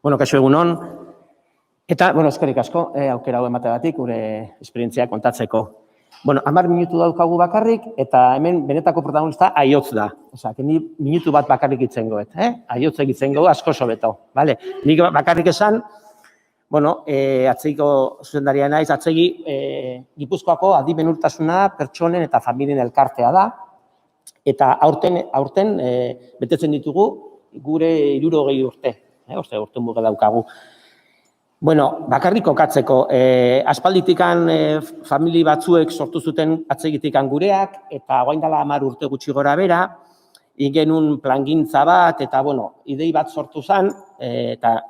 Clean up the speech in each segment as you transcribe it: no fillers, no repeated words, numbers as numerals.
Bueno, kaixo egunon. Eta, eskerrik asko, aukera hau emateagatik, gure esperientzia kontatzeko. 10 minutu daukagu bakarrik, eta hemen benetako protagonista aiotz da. Osea, ni minutu bat bakarrik itzengoet, aiotz egitzengo asko sobeto, bale? Nik bakarrik esan, atzegiko zuzendaria naiz, atzegi Gipuzkoako adimen urtasuna, pertsonen eta familien elkartea da, eta aurten betetzen ditugu gure 60 urte, urte muga daukagu. Bakarrik kokatzeko, aspalditikan famili batzuek sortu zuten atzegitikan gureak, eta orain dela 10 urte gutxi gora bera, genuen plangintza bat, eta idei bat sortu zen, eta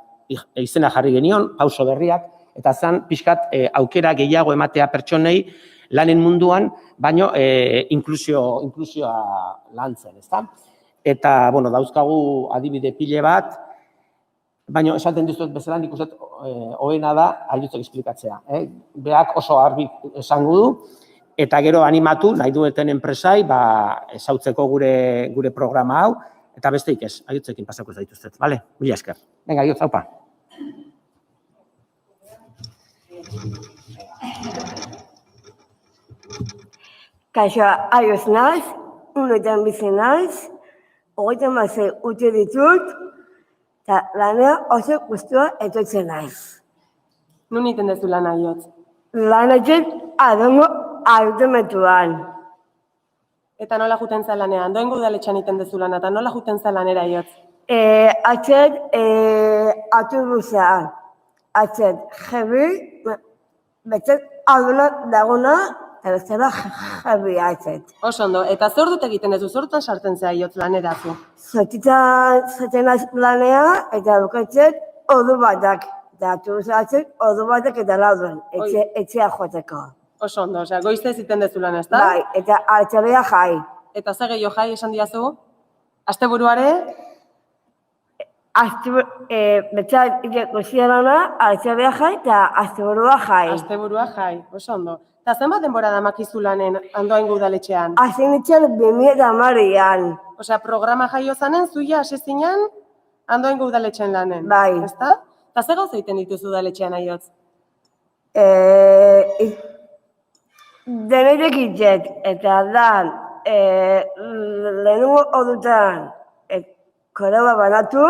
izena jarri genion, pauso berriak, eta zen pixkat aukera gehiago ematea pertsonei lanen munduan, baino inklusioa lantzen, ezta? Eta, dauzkagu adibide pile bat, baina esaten dizuet bezala nik uste hoena da aiotzek esplikatzea. Beak oso argi esango du, eta gero animatu nahi dueten enpresai esautzeko gure programa hau, eta besteik ez, aiotzekin pasako ez daituztet, bale? Mila esker. Venga, aiotz, haupa. Kaixo, aiotz naiz, unetan bizi naiz, 36 urte ditut, eta lanea oso gustua etortzen naiz. Nun egiten duzu lan aiotz? Lanetzen adongo autometuan. Eta nola juten za lanean? Doengo udaletxean egiten duzu lana, eta nola juten za lanera aiotz? Atzet autobusa, atzet jebi, betzet aduna daguna, eta bezala jebi atzet. Oso ondo, eta zer dut egiten duzu, zortan sartzen zea aiotz lanera zu? Zortitan zaten lanea, eta bukatzet ordu batak. Eta autobusa atzet ordu batak eta lauduen, etxea joateko. Oso ondo, goiztez egiten duzu lan, ez da? Bai, eta altxabea jai. Eta zer gehiago jai esan diazu? Asteburuare? Betzat goziarana, altxabea jai eta asteburua jai. Asteburua jai, oso ondo. Eta zenbat denbora damakizu lanen Andoaingo udaletxean? Hasi nintzen 2010an. Osea, programa jaio zanen, zuia hasi zinen Andoaingo udaletxean lanen. Bai. Ezta? Eta zer gauza egiten dituzu udaletxean aiotz? Denetek itzet, eta dan lehenengo ordutan koroba banatu,